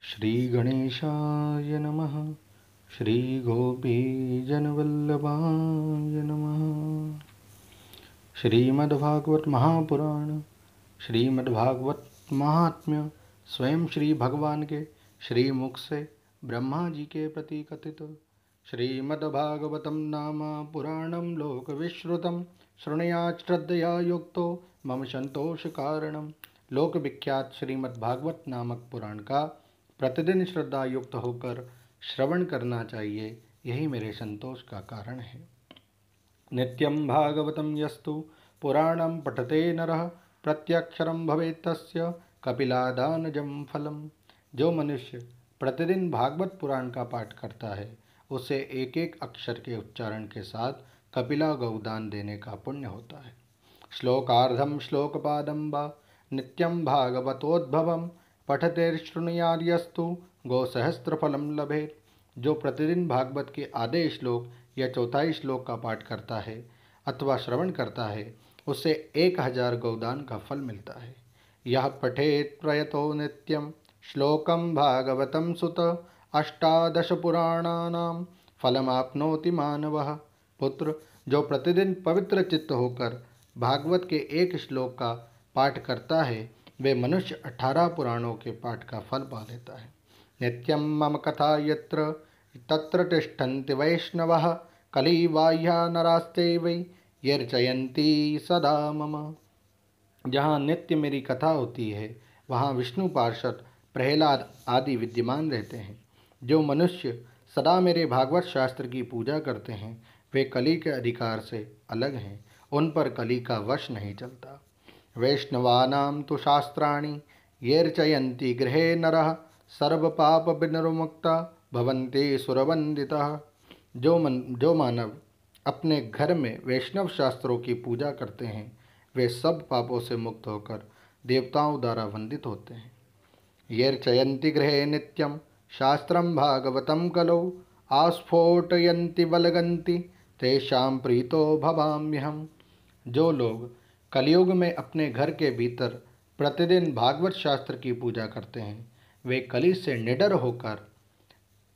श्रीगणेशाय नमः। श्रीगोपीजनवल्लभाय नमः। श्रीमद्भागवत महापुराण श्रीमद्भागवत महात्म्य स्वयं श्री भगवान के श्रीमुख से ब्रह्मा जी के प्रति कथित श्रीमद्भागवतम नाम पुराणम लोकविश्रुतम शृणुयात् श्रद्धया युक्तो मम संतोष कारणम। लोक विख्यात श्रीमद्भागवत नामक पुराण का प्रतिदिन श्रद्धा युक्त होकर श्रवण करना चाहिए, यही मेरे संतोष का कारण है। नित्यं भागवतं यस्तु पुराणं पठते नरः प्रत्यक्षरं भवेत् तस्य कपिलादानजं फलम। जो मनुष्य प्रतिदिन भागवत पुराण का पाठ करता है उसे एक एक अक्षर के उच्चारण के साथ कपिला गौदान देने का पुण्य होता है। श्लोकार्धम श्लोकपादं वा नित्यं भागवतोद्भवम् पठतेर्शृणुयार्यस्तु गोसहस्रफलम लभेत। जो प्रतिदिन भागवत के आधे श्लोक या चौथाई श्लोक का पाठ करता है अथवा श्रवण करता है उसे 1000 गौदान का फल मिलता है। यह पठेत प्रयतो नित्यम श्लोकम भागवतम सुत 18 पुराणानां फलमाप्नोति मानवः। पुत्र, जो प्रतिदिन पवित्र चित्त होकर भागवत के एक श्लोक का पाठ करता है वे मनुष्य 18 पुराणों के पाठ का फल पा लेता है। नित्यं मम कथा यत्र तत्र तिष्ठन्ति वैष्णवः कलिबाह्या नरास्ते वै यर्चयन्ति सदा मम। जहाँ नित्य मेरी कथा होती है वहाँ विष्णु पार्षद प्रहलाद आदि विद्यमान रहते हैं। जो मनुष्य सदा मेरे भागवत शास्त्र की पूजा करते हैं वे कली के अधिकार से अलग हैं, उन पर कली का वश नहीं चलता। वैष्णवानां तु शास्त्राणि येर्चयन्ति गृहे नरः सर्वपाप विनिर्मुक्ता भवन्ति सुरवन्दितः। जो मानव अपने घर में वैष्णव शास्त्रों की पूजा करते हैं वे सब पापों से मुक्त होकर देवताओं द्वारा वंदित होते हैं। येर्चयन्ति गृहे नित्यं शास्त्रं भागवतं कलौ आस्फोटयन्ति बलगन्ति तेषां प्रीतो भवाम्यहम्। जो लोग कलयुग में अपने घर के भीतर प्रतिदिन भागवत शास्त्र की पूजा करते हैं वे कली से निडर होकर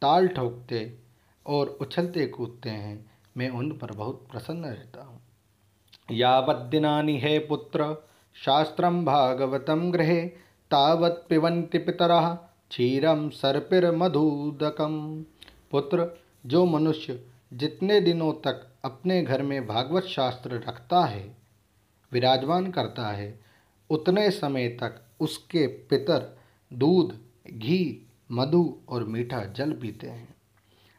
ताल ठोकते और उछलते कूदते हैं, मैं उन पर बहुत प्रसन्न रहता हूँ। यावद्दिनानि हे पुत्र शास्त्रं भागवतं गृहे तावत् पिबन्ति पितरः क्षीरं सर्पिर्मधुदकम्। पुत्र, जो मनुष्य जितने दिनों तक अपने घर में भागवत शास्त्र रखता है विराजमान करता है उतने समय तक उसके पितर दूध, घी, मधु और मीठा जल पीते हैं।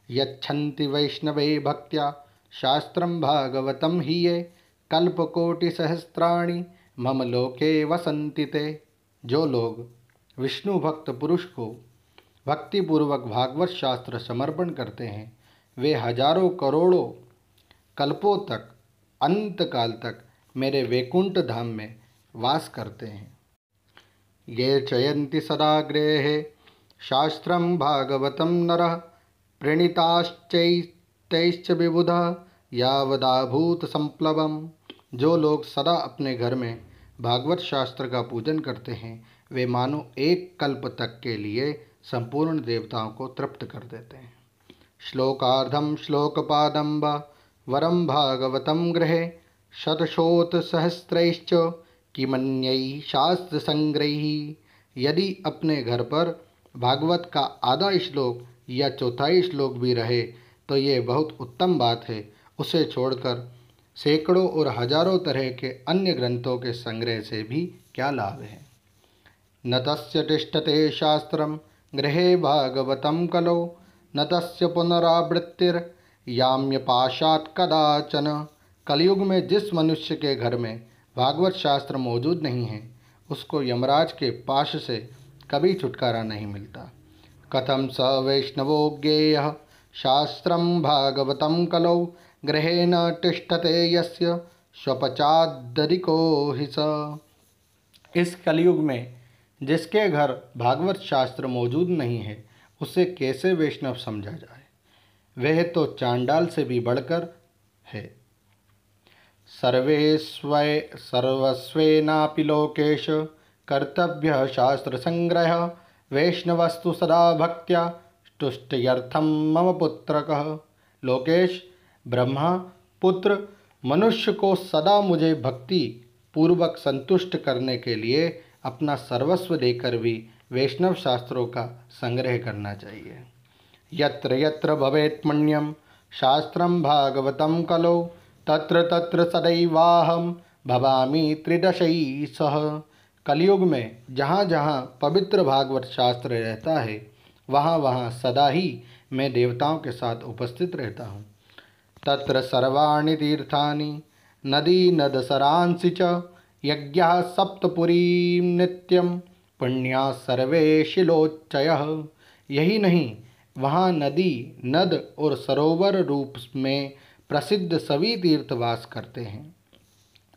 यच्छन्ति वैष्णवे भक्त्या शास्त्रं भागवतं हि ये कल्पकोटिसहस्राणि मम लोके वसन्ति ते। जो लोग विष्णु भक्त पुरुष को भक्तिपूर्वक भागवत शास्त्र समर्पण करते हैं वे हजारों करोड़ों कल्पों तक अनंत काल तक मेरे वैकुंठ धाम में वास करते हैं। ये चयन्ति सदा गृहे शास्त्रं भागवतं नरः प्रणीताश्चैतैश्च विबुधः यावदाभूत संप्लवम्। जो लोग सदा अपने घर में भागवत शास्त्र का पूजन करते हैं वे मानो एक कल्प तक के लिए संपूर्ण देवताओं को तृप्त कर देते हैं। श्लोकार्धम श्लोकपादं वा वरम भागवतं गृहे शतशोतसहस्रैश्च किमन्यैः शास्त्रसंग्रहैः। यदि अपने घर पर भागवत का आधा श्लोक या चौथाई श्लोक भी रहे तो ये बहुत उत्तम बात है। उसे छोड़कर सैकड़ों और हजारों तरह के अन्य ग्रंथों के संग्रह से भी क्या लाभ है। न तस्य तिष्ठते शास्त्रं गृहे भागवतं कलौ न तस्य पुनरावृत्तिर्याम्यपाशात् कदाचन। कलयुग में जिस मनुष्य के घर में भागवत शास्त्र मौजूद नहीं है उसको यमराज के पाश से कभी छुटकारा नहीं मिलता। कथम स वैष्णवो ज्ञेयः शास्त्रं भागवतं कलौ गृहे न तिष्ठते यस्य स्वपचादधिको हि स। इस कलयुग में जिसके घर भागवत शास्त्र मौजूद नहीं है उसे कैसे वैष्णव समझा जाए, वह तो चांडाल से भी बढ़कर है। सर्वस्वेनापि लोकेश कर्तव्य शास्त्र संग्रह वैष्णवस्तु सदा भक्त्या तुष्टयर्थम मम पुत्रकः। लोकेश, ब्रह्मा पुत्र मनुष्य को सदा मुझे भक्ति पूर्वक संतुष्ट करने के लिए अपना सर्वस्व देकर भी वैष्णव शास्त्रों का संग्रह करना चाहिए। यत्र यत्र भवेत् पुण्यं शास्त्रं भागवतं कलो तत्र तत्र सदैवाहं भवामि त्रिदशैः। कलयुग में जहाँ जहाँ पवित्र भागवत शास्त्र रहता है वहाँ वहाँ सदा ही मैं देवताओं के साथ उपस्थित रहता हूँ। तत्र सर्वाणि तीर्थानि नदी नदसरांसि च यज्ञाः सप्तपुरीं नित्यं पुण्याः सर्वे शिलोच्चयः। यही नहीं, वहाँ नदी नद और सरोवर रूप में प्रसिद्ध सभी तीर्थ वास करते हैं।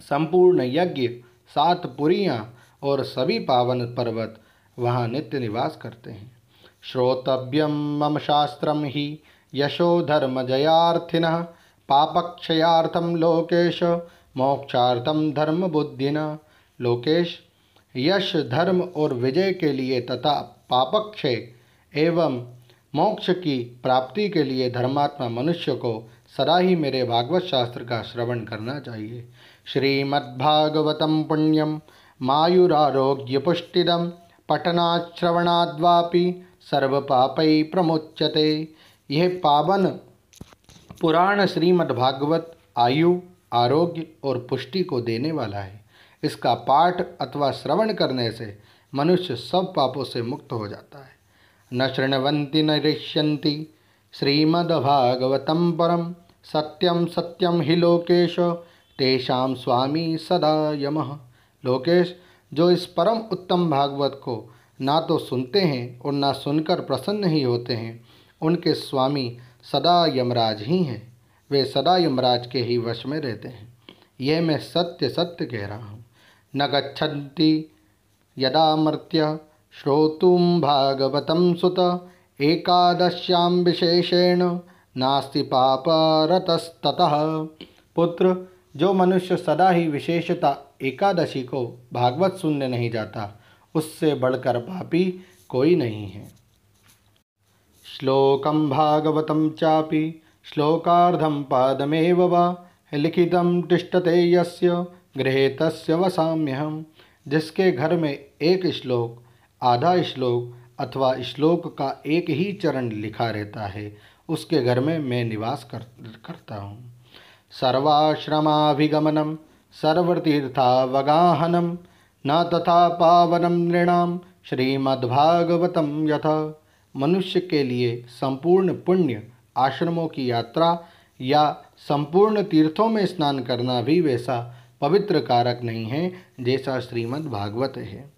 संपूर्ण यज्ञ, 7 पुरियाँ और सभी पावन पर्वत वहाँ नित्य निवास करते हैं। श्रोतव्यम मम शास्त्रम ही यशो धर्म जयार्थिनः पापक्षयार्थम लोकेश मोक्षार्थम धर्म बुद्धिना। लोकेश, यश धर्म और विजय के लिए तथा पापक्षय एवं मोक्ष की प्राप्ति के लिए धर्मात्मा मनुष्य को सदा ही मेरे भागवत शास्त्र का श्रवण करना चाहिए। श्रीमद्भागवतम पुण्यम मायुरारोग्य पुष्टिदम पठनात् श्रवणाद्वापि सर्वपापै प्रमुच्यते। यह पावन पुराण श्रीमद्भागवत आयु, आरोग्य और पुष्टि को देने वाला है। इसका पाठ अथवा श्रवण करने से मनुष्य सब पापों से मुक्त हो जाता है। न शृण्वन्ति न ऋष्यन्ति श्रीमद्भागवतं परम सत्यम सत्यम हि लोकेश तेषां स्वामी सदा यमः। लोकेश, जो इस परम उत्तम भागवत को ना तो सुनते हैं और ना सुनकर प्रसन्न ही होते हैं, उनके स्वामी सदा यमराज ही हैं। वे सदा यमराज के ही वश में रहते हैं। यह मैं सत्य सत्य कह रहा हूँ। न गच्छन्ति यदा मर्त्य श्रोतुं भागवतं सुत एकादश्यां विशेषेण नास्ति पापरतस्ततः। पुत्र, जो मनुष्य सदा ही विशेषता एकादशी को भागवत सुनने नहीं जाता, उससे बढ़कर पापी कोई नहीं है। श्लोकं भागवतं चापि श्लोकार्धं पादमेव वा लिखितं तिष्ठते यस्य गृहे तस्य वसाम्यहम्। जिसके घर में एक श्लोक, आधा श्लोक अथवा श्लोक का एक ही चरण लिखा रहता है, उसके घर में मैं निवास करता हूँ। सर्वाश्रमाभिगमनं सर्वतीर्थावगाहनं न तथा पावनं नृणां श्रीमद्भागवतं यथा। मनुष्य के लिए संपूर्ण पुण्य आश्रमों की यात्रा या संपूर्ण तीर्थों में स्नान करना भी वैसा पवित्र कारक नहीं है जैसा श्रीमद्भागवत है।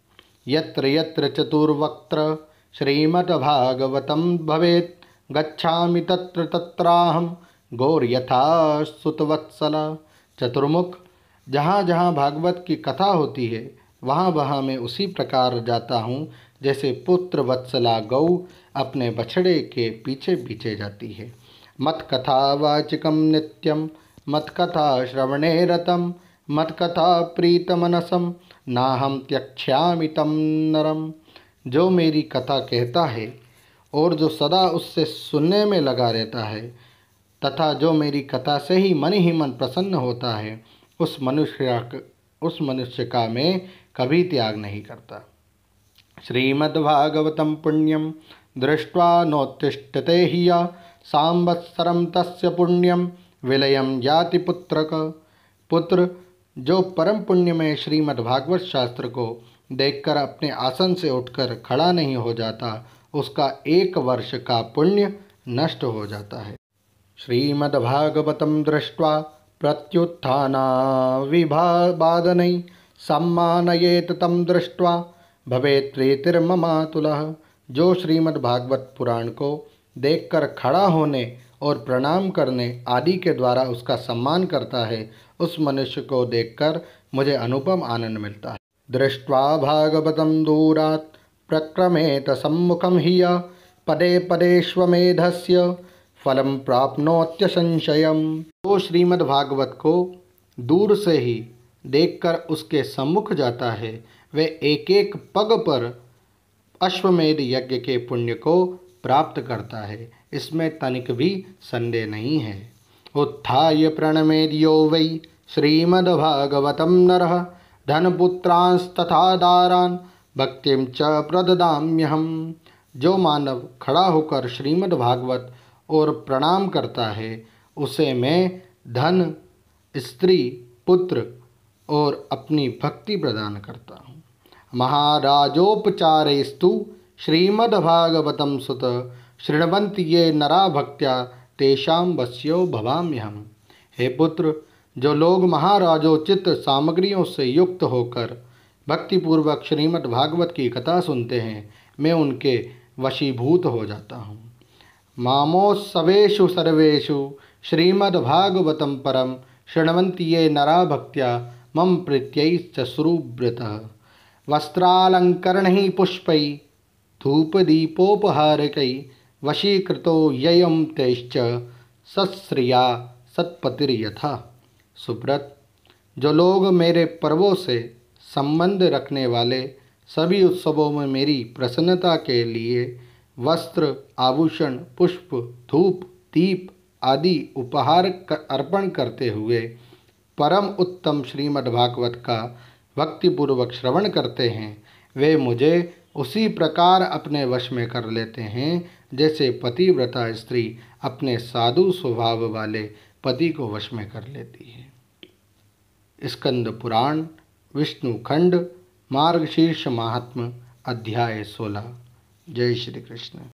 यत्र यत्र चतुर्वक्त्र श्रीमद्भागवतं भवेत् गच्छामि तत्र तत्राहं गौर्यथा सुतवत्सला। चतुर्मुख, जहाँ जहाँ भागवत की कथा होती है वहाँ वहाँ मैं उसी प्रकार जाता हूँ जैसे पुत्र वत्सला गौ अपने बछड़े के पीछे पीछे जाती है। मत्कथावाचिकं नित्यं मत्कथा श्रवणे रतं मत्कथा प्रीतमनसं नाहं त्यक्ष्यामि तं नरम। जो मेरी कथा कहता है और जो सदा उससे सुनने में लगा रहता है तथा जो मेरी कथा से ही मन प्रसन्न होता है, उस मनुष्य का मैं कभी त्याग नहीं करता। श्रीमद्भागवतं पुण्यं दृष्ट्वा नोत्तिष्ठते हि या संवत्सरं तस्य पुण्यं विलयं याति पुत्रक। पुत्र, जो परम पुण्य में श्रीमद्भागवत शास्त्र को देखकर अपने आसन से उठकर खड़ा नहीं हो जाता, उसका 1 वर्ष का पुण्य नष्ट हो जाता है। श्रीमद्भागवतं दृष्ट्वा प्रत्युत्थानाविभावादनै सम्मानयेत तं दृष्ट्वा भवेत् प्रीतिर्ममातुलः। जो श्रीमद्भागवत पुराण को देखकर खड़ा होने और प्रणाम करने आदि के द्वारा उसका सम्मान करता है, उस मनुष्य को देखकर मुझे अनुपम आनंद मिलता है। दृष्ट्वा भागवतं दूरात् प्रक्रमेत सम्मुखं हि यः पदे पदेष्वमेधस्य फलं प्राप्नोत्यसंशयम्। तो श्रीमद्भागवत को दूर से ही देखकर उसके सम्मुख जाता है, वह एक एक पग पर अश्वमेध यज्ञ के पुण्य को प्राप्त करता है, इसमें तनिक भी संदेह नहीं है। उत्थाय प्रणमेद्यो वै श्रीमद्भागवतं नरः धनपुत्रांस्तथा दारान् भक्तिं च प्रददाम्यहम्। जो मानव खड़ा होकर श्रीमद् भागवत और प्रणाम करता है उसे मैं धन, स्त्री, पुत्र और अपनी भक्ति प्रदान करता हूँ। महाराजोपचारेस्तु श्रीमद्भागवतं सुत शृण्वन्ति ये नरा भक्त्या तेषां वश्यो भवाम्यहम्। हे पुत्र, जो लोग महाराजोचित सामग्रियों से युक्त होकर भक्तिपूर्वक श्रीमद् भागवत की कथा सुनते हैं, मैं उनके वशीभूत हो जाता हूँ। मामोत्सवेषु सर्वेषु श्रीमद्भागवतं परम शृण्वन्ति ये नरा भक्त्या मम प्रीत्यैश्चश्रुव्रतः। वस्त्रालङ्करणैः पुष्पैः धूपदीपोपहारकैः वशीकृतो ययं तैश्च सत्श्रिया सत्पतिर्यथा। सुब्रत, जो लोग मेरे पर्वों से संबंध रखने वाले सभी उत्सवों में मेरी प्रसन्नता के लिए वस्त्र, आभूषण, पुष्प, धूप, दीप आदि उपहार अर्पण करते हुए परम उत्तम श्रीमद्भागवत का भक्तिपूर्वक श्रवण करते हैं, वे मुझे उसी प्रकार अपने वश में कर लेते हैं जैसे पतिव्रता स्त्री अपने साधु स्वभाव वाले पति को वश में कर लेती है। स्कंद पुराण विष्णु खंड मार्गशीर्ष महात्म्य अध्याय 16। जय श्री कृष्ण।